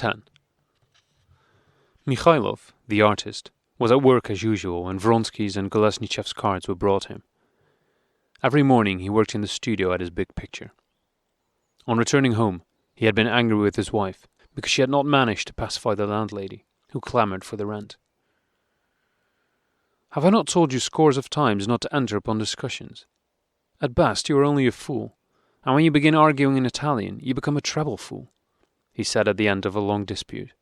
10. Mikhailov, the artist, was at work as usual when Vronsky's and Kolesnichev's cards were brought him. Every morning he worked in the studio at his big picture. On returning home, he had been angry with his wife because she had not managed to pacify the landlady, who clamoured for the rent. "Have I not told you scores of times not to enter upon discussions? At best you are only a fool, and when you begin arguing in Italian, you become a treble fool," he said at the end of a long dispute.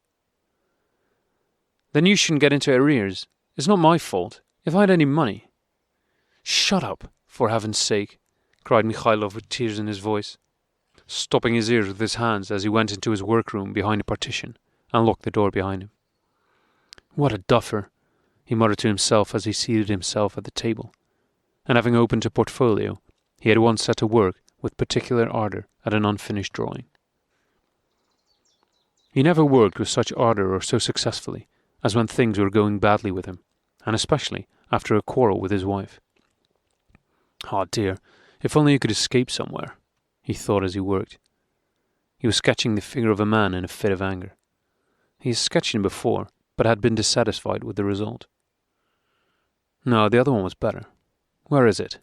"Then you shouldn't get into arrears. It's not my fault. If I had any money—" "Shut up, for heaven's sake," cried Mikhailov with tears in his voice, stopping his ears with his hands as he went into his workroom behind a partition and locked the door behind him. "What a duffer," he muttered to himself as he seated himself at the table, and having opened a portfolio, he at once set to work with particular ardour at an unfinished drawing. He never worked with such ardour or so successfully as when things were going badly with him, and especially after a quarrel with his wife. "Ah, dear, if only he could escape somewhere," he thought as he worked. He was sketching the figure of a man in a fit of anger. He had sketched him before, but had been dissatisfied with the result. No, the other one was better. Where is it?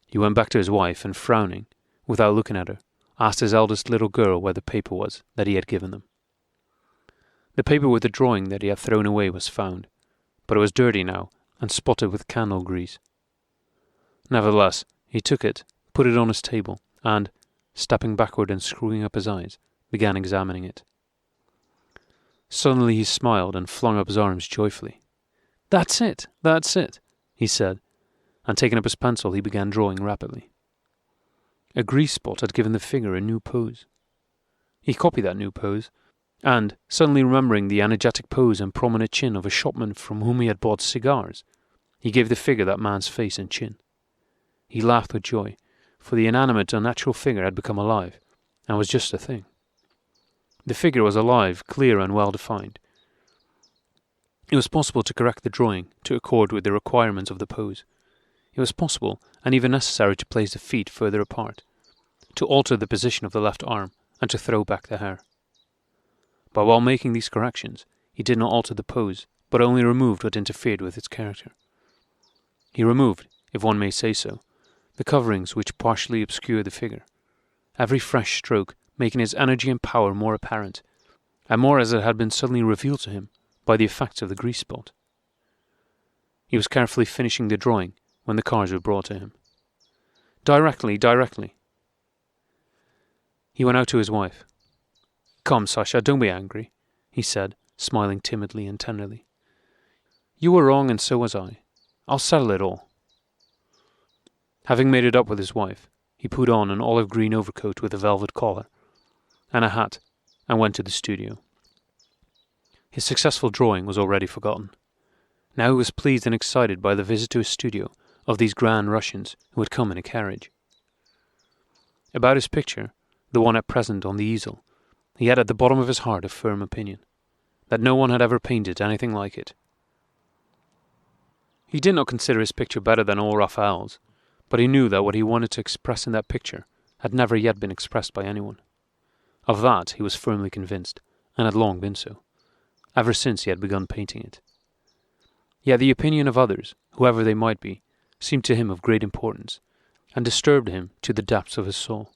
He went back to his wife and, frowning, without looking at her, asked his eldest little girl where the paper was that he had given them. The paper with the drawing that he had thrown away was found, but it was dirty now and spotted with candle grease. Nevertheless, he took it, put it on his table, and, stepping backward and screwing up his eyes, began examining it. Suddenly he smiled and flung up his arms joyfully. That's it, he said, and taking up his pencil he began drawing rapidly. A grease spot had given the figure a new pose. He copied that new pose, and, suddenly remembering the energetic pose and prominent chin of a shopman from whom he had bought cigars, he gave the figure that man's face and chin. He laughed with joy, for the inanimate, unnatural figure had become alive, and was just a thing. The figure was alive, clear and well-defined. It was possible to correct the drawing to accord with the requirements of the pose. It was possible, and even necessary, to place the feet further apart, to alter the position of the left arm, and to throw back the hair. But while making these corrections, he did not alter the pose, but only removed what interfered with its character. He removed, if one may say so, the coverings which partially obscured the figure, every fresh stroke making his energy and power more apparent, and more as it had been suddenly revealed to him by the effects of the grease spot. He was carefully finishing the drawing when the cards were brought to him. Directly. He went out to his wife. "Come, Sasha, don't be angry," he said, smiling timidly and tenderly. "You were wrong and so was I. I'll settle it all." Having made it up with his wife, he put on an olive green overcoat with a velvet collar, and a hat, and went to the studio. His successful drawing was already forgotten. Now he was pleased and excited by the visit to his studio of these grand Russians who had come in a carriage. About his picture, the one at present on the easel, he had at the bottom of his heart a firm opinion that no one had ever painted anything like it. He did not consider his picture better than all Raphael's, but he knew that what he wanted to express in that picture had never yet been expressed by anyone. Of that he was firmly convinced, and had long been so, ever since he had begun painting it. Yet the opinion of others, whoever they might be, seemed to him of great importance, and disturbed him to the depths of his soul.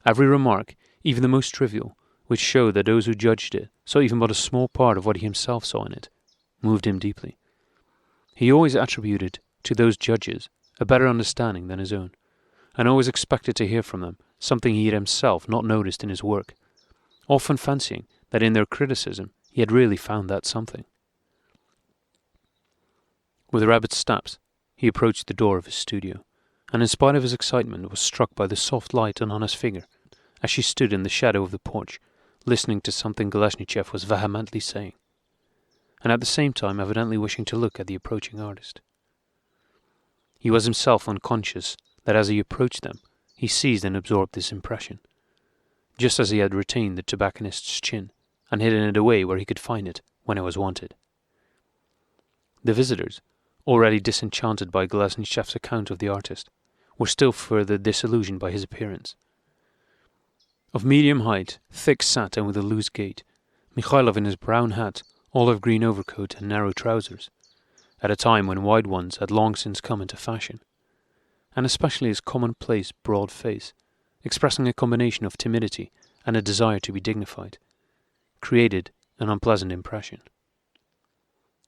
Every remark, even the most trivial, which showed that those who judged it saw even but a small part of what he himself saw in it, moved him deeply. He always attributed to those judges a better understanding than his own, and always expected to hear from them something he had himself not noticed in his work, often fancying that in their criticism he had really found that something. With rapid steps, he approached the door of his studio, and in spite of his excitement was struck by the soft light on Anna's figure as she stood in the shadow of the porch, listening to something Kolesnichev was vehemently saying, and at the same time evidently wishing to look at the approaching artist. He was himself unconscious that as he approached them, he seized and absorbed this impression, just as he had retained the tobacconist's chin and hidden it away where he could find it when it was wanted. The visitors, already disenchanted by Kolesnichev's account of the artist, were still further disillusioned by his appearance. Of medium height, thick-set and with a loose gait, Mikhailov in his brown hat, olive green overcoat and narrow trousers, at a time when wide ones had long since come into fashion, and especially his commonplace broad face, expressing a combination of timidity and a desire to be dignified, created an unpleasant impression.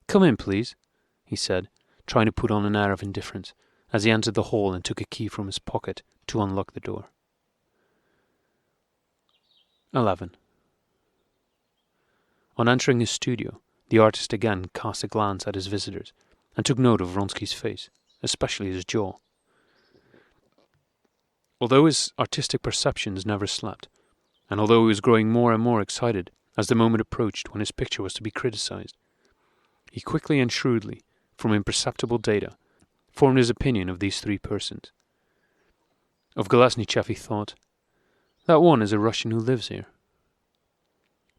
"Come in, please," he said, trying to put on an air of indifference, as he entered the hall and took a key from his pocket to unlock the door. 11. On entering his studio, the artist again cast a glance at his visitors and took note of Vronsky's face, especially his jaw. Although his artistic perceptions never slept, and although he was growing more and more excited as the moment approached when his picture was to be criticized, he quickly and shrewdly, from imperceptible data, formed his opinion of these three persons. Of Galesnichev he thought, "That one is a Russian who lives here."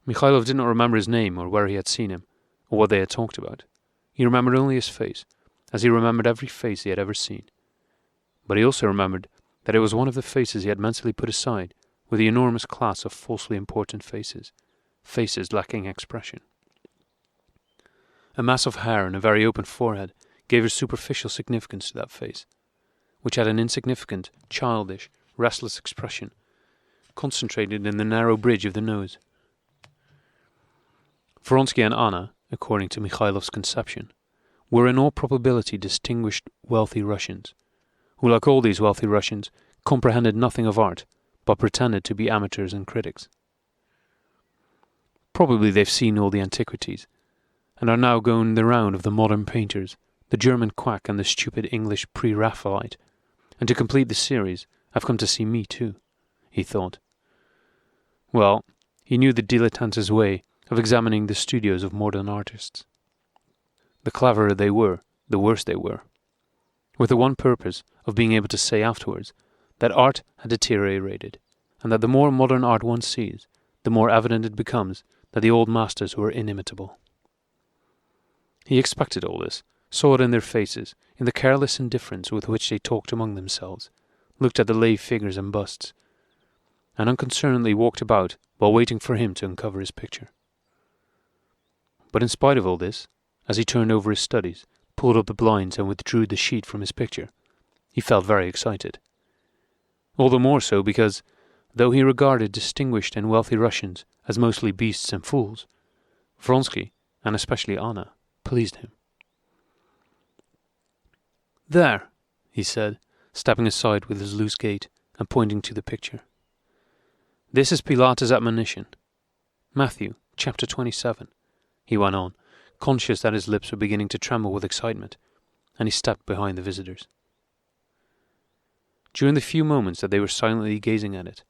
Mikhailov did not remember his name or where he had seen him, or what they had talked about. He remembered only his face, as he remembered every face he had ever seen. But he also remembered that it was one of the faces he had mentally put aside with the enormous class of falsely important faces, faces lacking expression. A mass of hair and a very open forehead gave a superficial significance to that face, which had an insignificant, childish, restless expression, concentrated in the narrow bridge of the nose. Vronsky and Anna, according to Mikhailov's conception, were in all probability distinguished wealthy Russians, who, like all these wealthy Russians, comprehended nothing of art, but pretended to be amateurs and critics. Probably they've seen all the antiquities, and are now going the round of the modern painters, the German quack and the stupid English pre-Raphaelite, and to complete the series, have come to see me too, he thought. Well, he knew the dilettante's way of examining the studios of modern artists. The cleverer they were, the worse they were, with the one purpose of being able to say afterwards that art had deteriorated, and that the more modern art one sees, the more evident it becomes that the old masters were inimitable. He expected all this, saw it in their faces, in the careless indifference with which they talked among themselves, looked at the lay figures and busts, and unconcernedly walked about while waiting for him to uncover his picture. But in spite of all this, as he turned over his studies, pulled up the blinds and withdrew the sheet from his picture, he felt very excited. All the more so because, though he regarded distinguished and wealthy Russians as mostly beasts and fools, Vronsky, and especially Anna, pleased him. "There," he said, stepping aside with his loose gait and pointing to the picture. "This is Pilates' admonition. Matthew, chapter 27, he went on, conscious that his lips were beginning to tremble with excitement, and he stepped behind the visitors. During the few moments that they were silently gazing at it,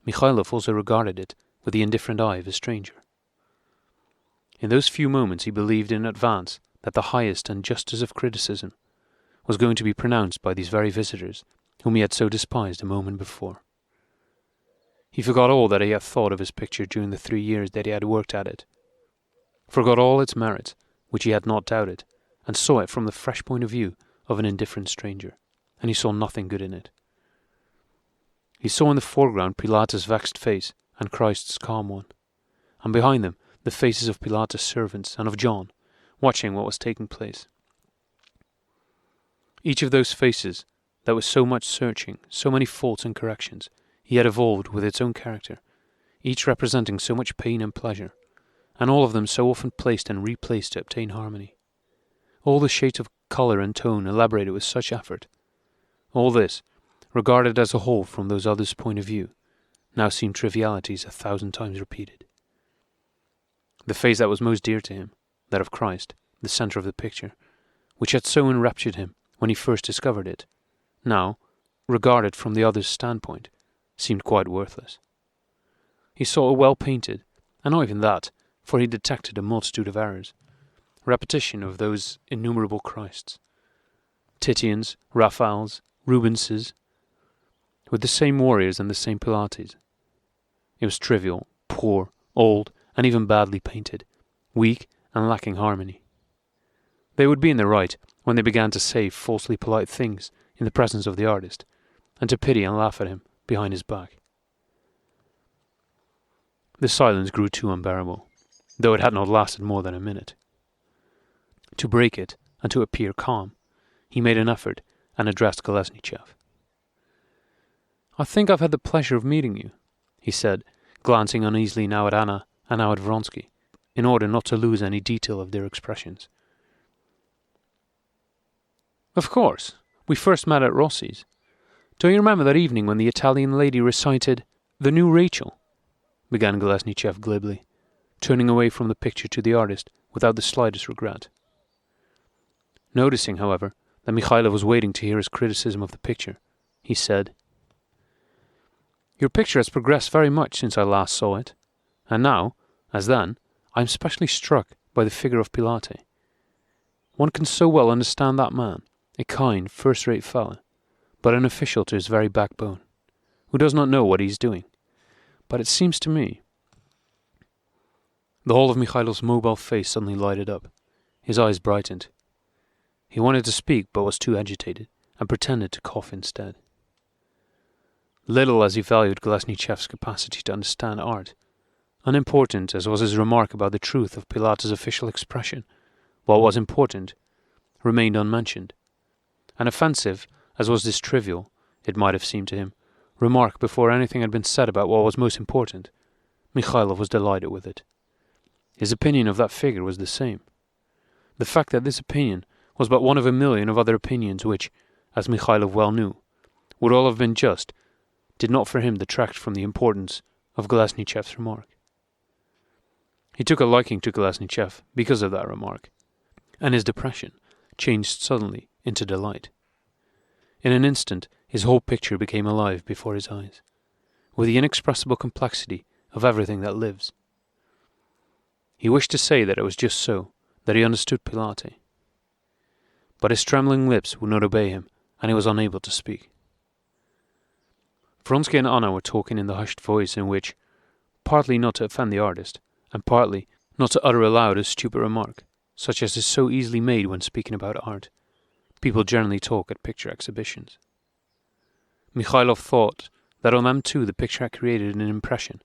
Mikhailov also regarded it with the indifferent eye of a stranger. In those few moments he believed in advance that the highest and justest of criticism was going to be pronounced by these very visitors whom he had so despised a moment before. He forgot all that he had thought of his picture during the 3 years that he had worked at it, forgot all its merits, which he had not doubted, and saw it from the fresh point of view of an indifferent stranger, and he saw nothing good in it. He saw in the foreground Pilatus' vexed face and Christ's calm one, and behind them the faces of Pilatus' servants and of John, watching what was taking place. Each of those faces, that was so much searching, so many faults and corrections, he had evolved with its own character, each representing so much pain and pleasure, and all of them so often placed and replaced to obtain harmony. All the shades of colour and tone elaborated with such effort. All this, regarded as a whole from those others' point of view, now seemed trivialities 1,000 times repeated. The face that was most dear to him, that of Christ, the centre of the picture, which had so enraptured him when he first discovered it, now, regarded from the other's standpoint, seemed quite worthless. He saw a well-painted, and not even that, for he detected a multitude of errors, repetition of those innumerable Christs, Titians, Raphaels, Rubenses, with the same warriors and the same Pilates. It was trivial, poor, old, and even badly painted, weak and lacking harmony. They would be in the right when they began to say falsely polite things in the presence of the artist, and to pity and laugh at him behind his back. The silence grew too unbearable, though it had not lasted more than a minute. To break it, and to appear calm, he made an effort and addressed Kolesnichev. "I think I've had the pleasure of meeting you," he said, glancing uneasily now at Anna and now at Vronsky, in order not to lose any detail of their expressions. "Of course. We first met at Rossi's. Don't you remember that evening when the Italian lady recited 'The New Rachel'?" began Kolesnichev glibly, turning away from the picture to the artist without the slightest regret. Noticing, however, that Mikhailov was waiting to hear his criticism of the picture, he said, "Your picture has progressed very much since I last saw it, and now, as then, I am specially struck by the figure of Pilate. One can so well understand that man, a kind, first-rate fellow, but an official to his very backbone, who does not know what he is doing. But it seems to me—" The whole of Mikhailov's mobile face suddenly lighted up. His eyes brightened. He wanted to speak, but was too agitated, and pretended to cough instead. Little as he valued Kolesnichev's capacity to understand art, unimportant as was his remark about the truth of Pilate's official expression, what was important remained unmentioned. And offensive as was this trivial, it might have seemed to him, remark before anything had been said about what was most important, Mikhailov was delighted with it. His opinion of that figure was the same. The fact that this opinion was but one of a million of other opinions which, as Mikhailov well knew, would all have been just, did not for him detract from the importance of Kolesnichev's remark. He took a liking to Kolesnichev because of that remark, and his depression changed suddenly into delight. In an instant his whole picture became alive before his eyes, with the inexpressible complexity of everything that lives. He wished to say that it was just so, that he understood Pilate. But his trembling lips would not obey him, and he was unable to speak. Vronsky and Anna were talking in the hushed voice in which, partly not to offend the artist, and partly not to utter aloud a stupid remark, such as is so easily made when speaking about art, people generally talk at picture exhibitions. Mikhailov thought that on them too the picture had created an impression.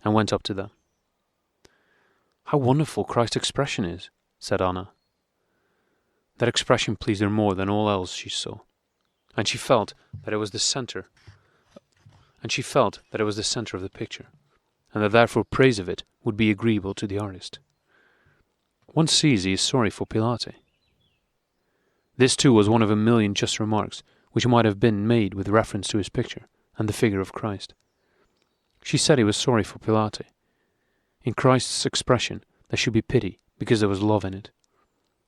And went up to them. "How wonderful Christ's expression is," said Anna. That expression pleased her more than all else she saw, and she felt that it was the center of the picture, and that therefore praise of it would be agreeable to the artist. One sees he is sorry for Pilate. This too was one of a million just remarks which might have been made with reference to his picture and the figure of Christ. She said he was sorry for Pilate. In Christ's expression there should be pity because there was love in it,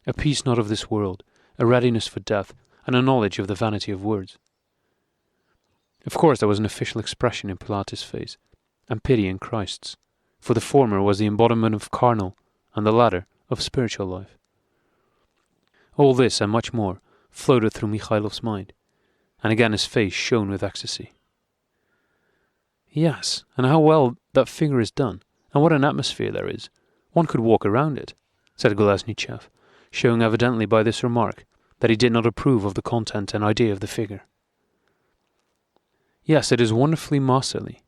a peace not of this world, a readiness for death, and a knowledge of the vanity of words. Of course there was an official expression in Pilate's face, and pity in Christ's, for the former was the embodiment of carnal, and the latter of spiritual life. All this and much more floated through Mikhailov's mind, and again his face shone with ecstasy. "Yes, and how well that figure is done, and what an atmosphere there is. One could walk around it," said Kolesnichev, showing evidently by this remark that he did not approve of the content and idea of the figure. "Yes, it is wonderfully masterly.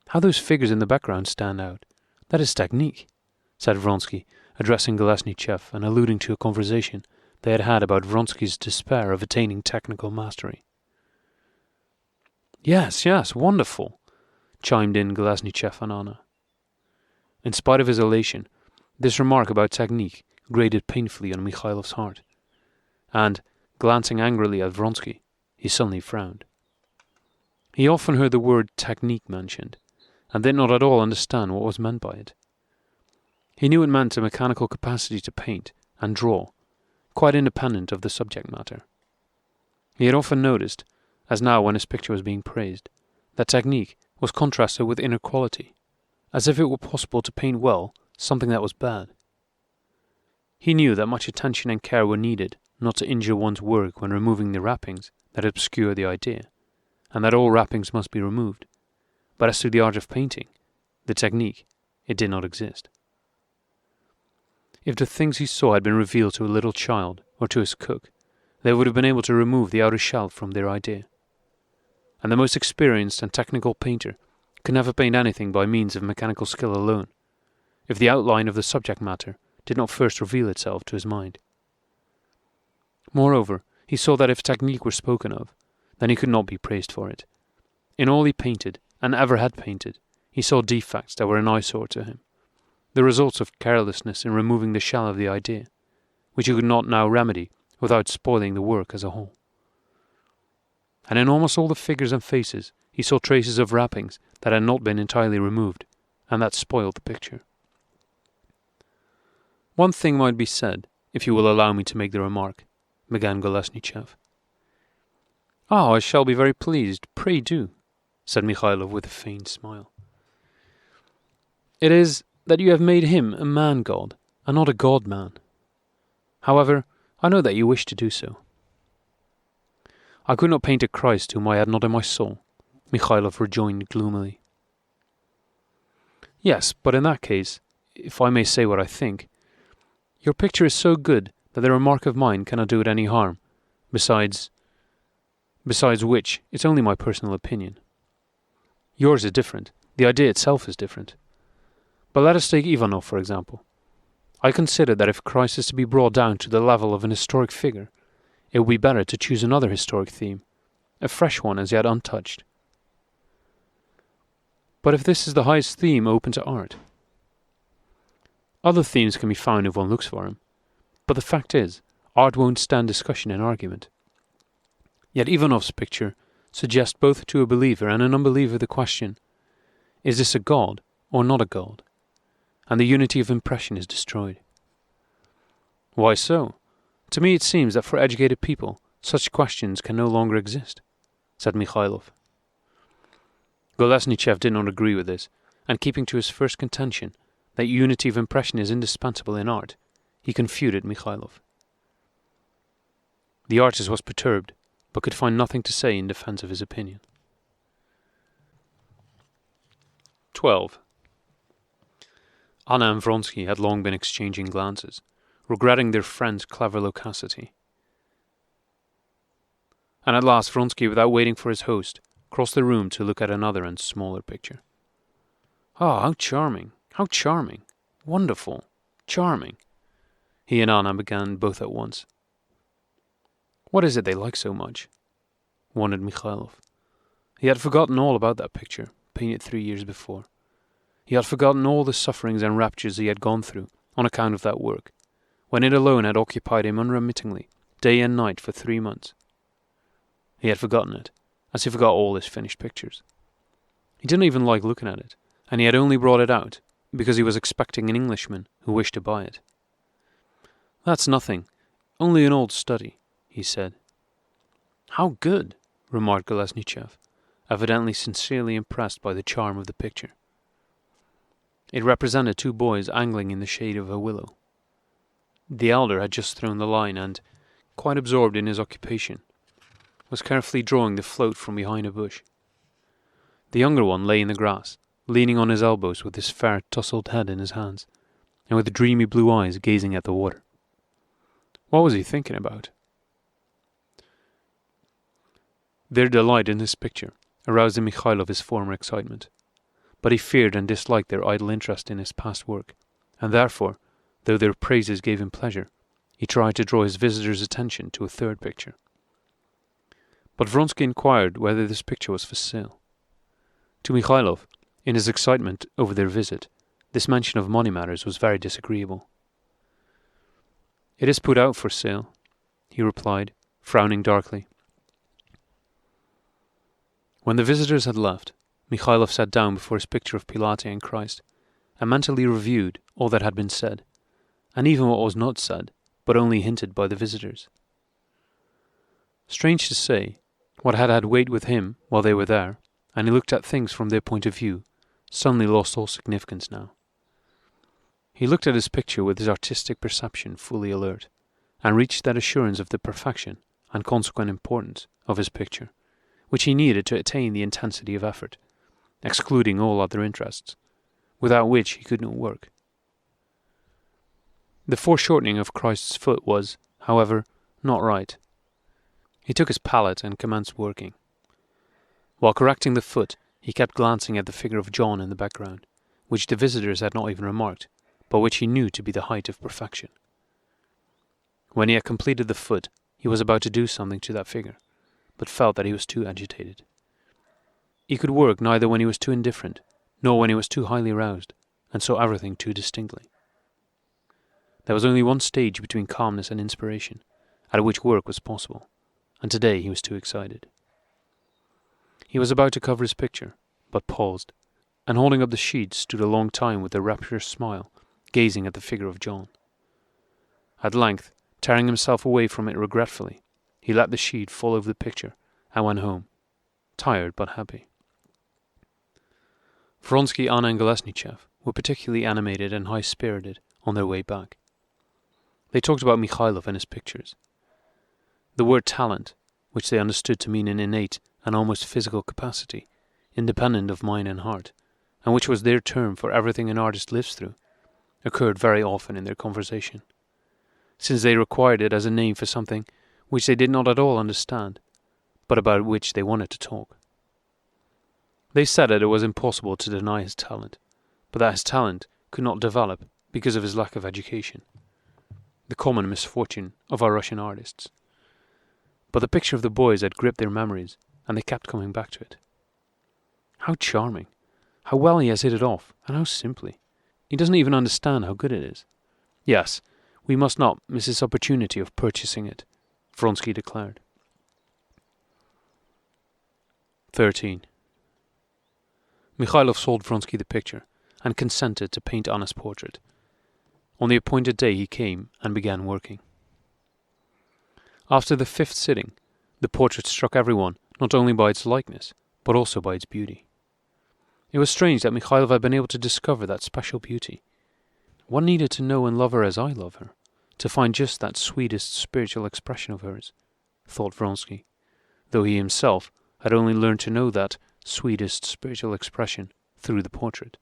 How those figures in the background stand out. That is technique," said Vronsky, addressing Kolesnichev and alluding to a conversation they had had about Vronsky's despair of attaining technical mastery. Yes, wonderful," chimed in Kolesnichev and Anna. In spite of his elation, this remark about technique grated painfully on Mikhailov's heart, and, glancing angrily at Vronsky, he suddenly frowned. He often heard the word technique mentioned, and did not at all understand what was meant by it. He knew it meant a mechanical capacity to paint and draw, quite independent of the subject matter. He had often noticed, as now when his picture was being praised, that technique was contrasted with inner quality, as if it were possible to paint well something that was bad. He knew that much attention and care were needed not to injure one's work when removing the wrappings that obscure the idea, and that all wrappings must be removed. But as to the art of painting, the technique, it did not exist. If the things he saw had been revealed to a little child or to his cook, they would have been able to remove the outer shell from their idea. and the most experienced and technical painter could never paint anything by means of mechanical skill alone, if the outline of the subject matter did not first reveal itself to his mind. Moreover, he saw that if technique were spoken of, then he could not be praised for it. In all he painted, and ever had painted, he saw defects that were an eyesore to him, the results of carelessness in removing the shell of the idea, which he could not now remedy without spoiling the work as a whole. And in almost all the figures and faces he saw traces of wrappings that had not been entirely removed, and that spoiled the picture. One thing might be said, if you will allow me to make the remark, began Golesnichev. "Ah, I shall be very pleased, pray do," said Mikhailov with a faint smile. "It is that you have made him a man-god, and not a god-man. However, I know that you wish to do so." "I could not paint a Christ whom I had not in my soul," Mikhailov rejoined gloomily. "Yes, but in that case, if I may say what I think, your picture is so good that the remark of mine cannot do it any harm. Besides which, it's only my personal opinion. Yours is different. The idea itself is different. But let us take Ivanov, for example. I consider that if Christ is to be brought down to the level of an historic figure, it would be better to choose another historic theme, a fresh one as yet untouched. But if this is the highest theme open to art, other themes can be found if one looks for them. But the fact is, art won't stand discussion and argument. Yet Ivanov's picture suggests both to a believer and an unbeliever the question, is this a god or not a god? And the unity of impression is destroyed. Why so? To me it seems that for educated people, such questions can no longer exist, said Mikhailov. Golesnichev did not agree with this, and keeping to his first contention, that unity of impression is indispensable in art, he confuted Mikhailov. The artist was perturbed, but could find nothing to say in defense of his opinion. 12. Anna and Vronsky had long been exchanging glances, regretting their friend's clever loquacity. And at last Vronsky, without waiting for his host, crossed the room to look at another and smaller picture. "Ah, how charming! How charming! Wonderful! Charming!" He and Anna began both at once. "What is it they like so much?" wondered Mikhailov. He had forgotten all about that picture, painted 3 years before. He had forgotten all the sufferings and raptures he had gone through on account of that work, when it alone had occupied him unremittingly, day and night for 3 months. He had forgotten it, as he forgot all his finished pictures. He didn't even like looking at it, and he had only brought it out because he was expecting an Englishman who wished to buy it. "That's nothing, only an old study," he said. "How good," remarked Golesnichev, evidently sincerely impressed by the charm of the picture. It represented 2 boys angling in the shade of a willow. The elder had just thrown the line and, quite absorbed in his occupation, was carefully drawing the float from behind a bush. The younger one lay in the grass, leaning on his elbows with his fair tousled head in his hands, and with dreamy blue eyes gazing at the water. What was he thinking about? Their delight in his picture aroused in Mikhailov his former excitement, but he feared and disliked their idle interest in his past work, and therefore, though their praises gave him pleasure, he tried to draw his visitor's attention to a third picture. But Vronsky inquired whether this picture was for sale. To Mikhailov, in his excitement over their visit, this mention of money matters was very disagreeable. "It is put out for sale," he replied, frowning darkly. When the visitors had left, Mikhailov sat down before his picture of Pilate and Christ, and mentally reviewed all that had been said, and even what was not said, but only hinted by the visitors. Strange to say, what had weight with him while they were there, and he looked at things from their point of view, suddenly lost all significance now. He looked at his picture with his artistic perception fully alert, and reached that assurance of the perfection and consequent importance of his picture, which he needed to attain the intensity of effort, excluding all other interests, without which he could not work. The foreshortening of Christ's foot was, however, not right. He took his palette and commenced working. While correcting the foot, he kept glancing at the figure of John in the background, which the visitors had not even remarked, but which he knew to be the height of perfection. When he had completed the foot, he was about to do something to that figure, but felt that he was too agitated. He could work neither when he was too indifferent, nor when he was too highly roused, and saw everything too distinctly. There was only one stage between calmness and inspiration, at which work was possible, and today he was too excited. He was about to cover his picture, but paused, and holding up the sheet stood a long time with a rapturous smile, gazing at the figure of John. At length, tearing himself away from it regretfully, he let the sheet fall over the picture and went home, tired but happy. Vronsky, Anna and Golesnichev were particularly animated and high-spirited on their way back. They talked about Mikhailov and his pictures. The word talent, which they understood to mean an innate and almost physical capacity, independent of mind and heart, and which was their term for everything an artist lives through, occurred very often in their conversation, since they required it as a name for something which they did not at all understand, but about which they wanted to talk. They said that it was impossible to deny his talent, but that his talent could not develop because of his lack of education, the common misfortune of our Russian artists. But the picture of the boys had gripped their memories, and they kept coming back to it. How charming! How well he has hit it off, and how simply! He doesn't even understand how good it is. Yes, we must not miss this opportunity of purchasing it, Vronsky declared. 13. Mikhailov sold Vronsky the picture, and consented to paint Anna's portrait. On the appointed day he came and began working. After the 5th sitting, the portrait struck everyone not only by its likeness, but also by its beauty. It was strange that Mikhailov had been able to discover that special beauty. One needed to know and love her as I love her, to find just that sweetest spiritual expression of hers, thought Vronsky, though he himself had only learned to know that sweetest spiritual expression through the portrait.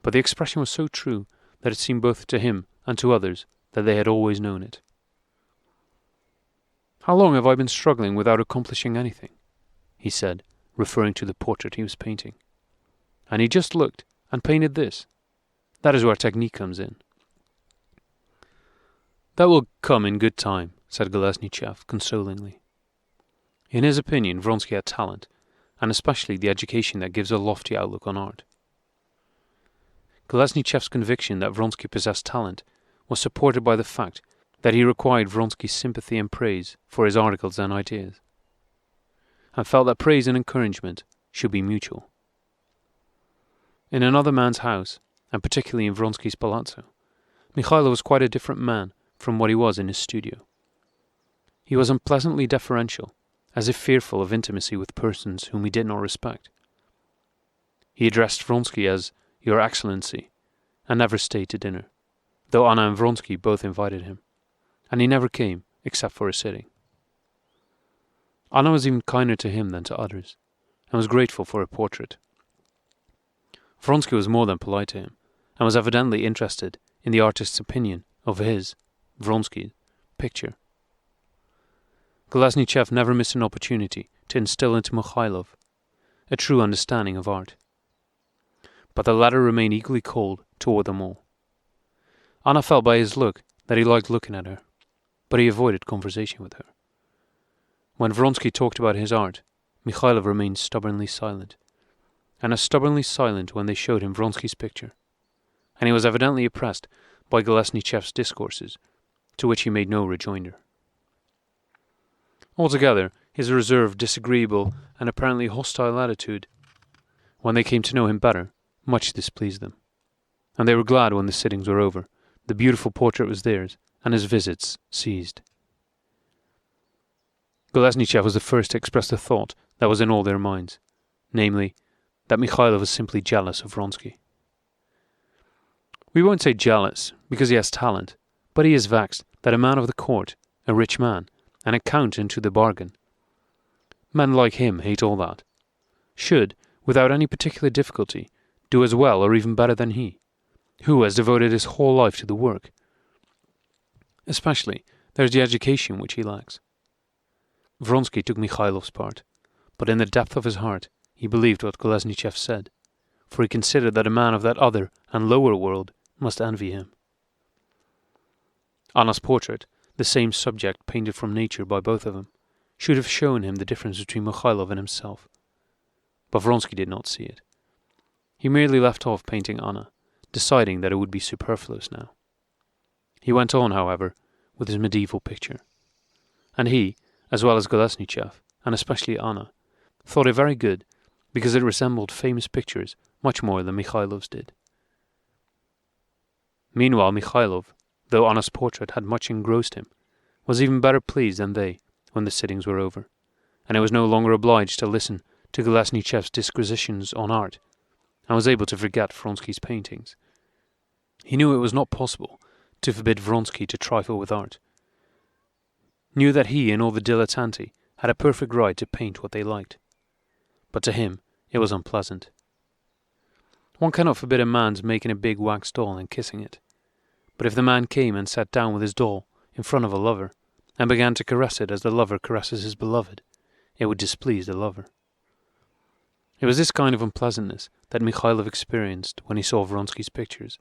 But the expression was so true that it seemed both to him and to others that they had always known it. "How long have I been struggling without accomplishing anything?" he said, referring to the portrait he was painting. "And he just looked and painted this. That is where technique comes in." "That will come in good time," said Golesnichev consolingly. In his opinion, Vronsky had talent, and especially the education that gives a lofty outlook on art. Golesnichev's conviction that Vronsky possessed talent was supported by the fact that he required Vronsky's sympathy and praise for his articles and ideas, and felt that praise and encouragement should be mutual. In another man's house, and particularly in Vronsky's palazzo, Mikhailov was quite a different man from what he was in his studio. He was unpleasantly deferential, as if fearful of intimacy with persons whom he did not respect. He addressed Vronsky as "Your Excellency," and never stayed to dinner, though Anna and Vronsky both invited him, and he never came except for a sitting. Anna was even kinder to him than to others, and was grateful for her portrait. Vronsky was more than polite to him, and was evidently interested in the artist's opinion of his, Vronsky's, picture. Golesnichev never missed an opportunity to instill into Mikhailov a true understanding of art. But the latter remained equally cold toward them all. Anna felt by his look that he liked looking at her, but he avoided conversation with her. When Vronsky talked about his art, Mikhailov remained stubbornly silent, and as stubbornly silent when they showed him Vronsky's picture, and he was evidently oppressed by Golesnichev's discourses, to which he made no rejoinder. Altogether, his reserved, disagreeable, and apparently hostile attitude, when they came to know him better, much displeased them, and they were glad when the sittings were over, the beautiful portrait was theirs, and his visits ceased. Golesnichev was the first to express the thought that was in all their minds, namely, that Mikhailov was simply jealous of Vronsky. We won't say jealous, because he has talent, but he is vexed that a man of the court, a rich man, and a count into the bargain, men like him hate all that, should, without any particular difficulty, do as well or even better than he, who has devoted his whole life to the work. Especially, there is the education which he lacks. Vronsky took Mikhailov's part, But in the depth of his heart, he believed what Kolesnichev said, for he considered that a man of that other and lower world must envy him. Anna's portrait, the same subject painted from nature by both of them, should have shown him the difference between Mikhailov and himself. But Vronsky did not see it. He merely left off painting Anna, deciding that it would be superfluous now. He went on, however, with his medieval picture. And he, as well as Kolesnichev, and especially Anna, thought it very good because it resembled famous pictures much more than Mikhailov's did. Meanwhile, Mikhailov, though Anna's portrait had much engrossed him, was even better pleased than they when the sittings were over, and he was no longer obliged to listen to Kolesnichev's disquisitions on art, and was able to forget Vronsky's paintings. He knew it was not possible to forbid Vronsky to trifle with art, knew that he and all the dilettanti had a perfect right to paint what they liked, but to him it was unpleasant. One cannot forbid a man's making a big wax doll and kissing it, but if the man came and sat down with his doll in front of a lover, and began to caress it as the lover caresses his beloved, it would displease the lover. It was this kind of unpleasantness that Mikhailov experienced when he saw Vronsky's pictures.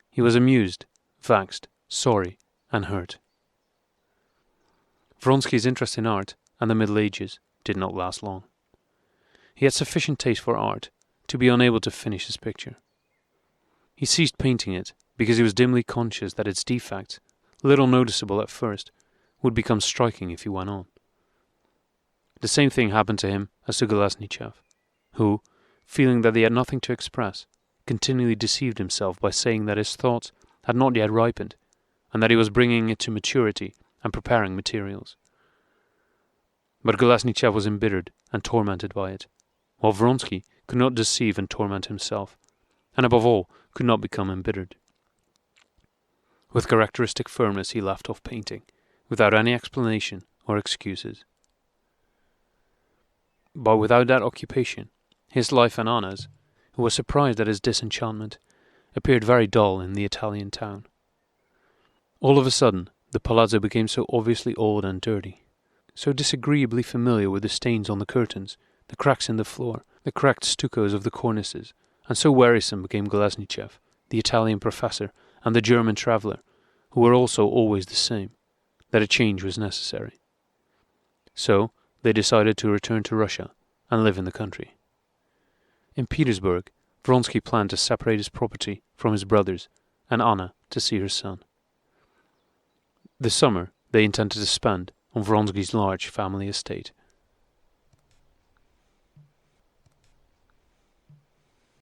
He was amused, vexed, sorry, and hurt. Vronsky's interest in art and the Middle Ages did not last long. He had sufficient taste for art to be unable to finish his picture. He ceased painting it because he was dimly conscious that its defects, little noticeable at first, would become striking if he went on. The same thing happened to him as to Kolesnichev, who, feeling that he had nothing to express, continually deceived himself by saying that his thoughts had not yet ripened, and that he was bringing it to maturity and preparing materials. But Kolesnichev was embittered and tormented by it, while Vronsky could not deceive and torment himself, and above all could not become embittered. With characteristic firmness he left off painting, without any explanation or excuses. But without that occupation, his life and Anna's, who was surprised at his disenchantment, appeared very dull in the Italian town. All of a sudden, the palazzo became so obviously old and dirty, so disagreeably familiar with the stains on the curtains, the cracks in the floor, the cracked stuccos of the cornices, and so wearisome became Kolesnichev, the Italian professor, and the German traveller, who were also always the same, that a change was necessary. So they decided to return to Russia and live in the country. In Petersburg, Vronsky planned to separate his property from his brothers, and Anna to see her son. The summer they intended to spend on Vronsky's large family estate,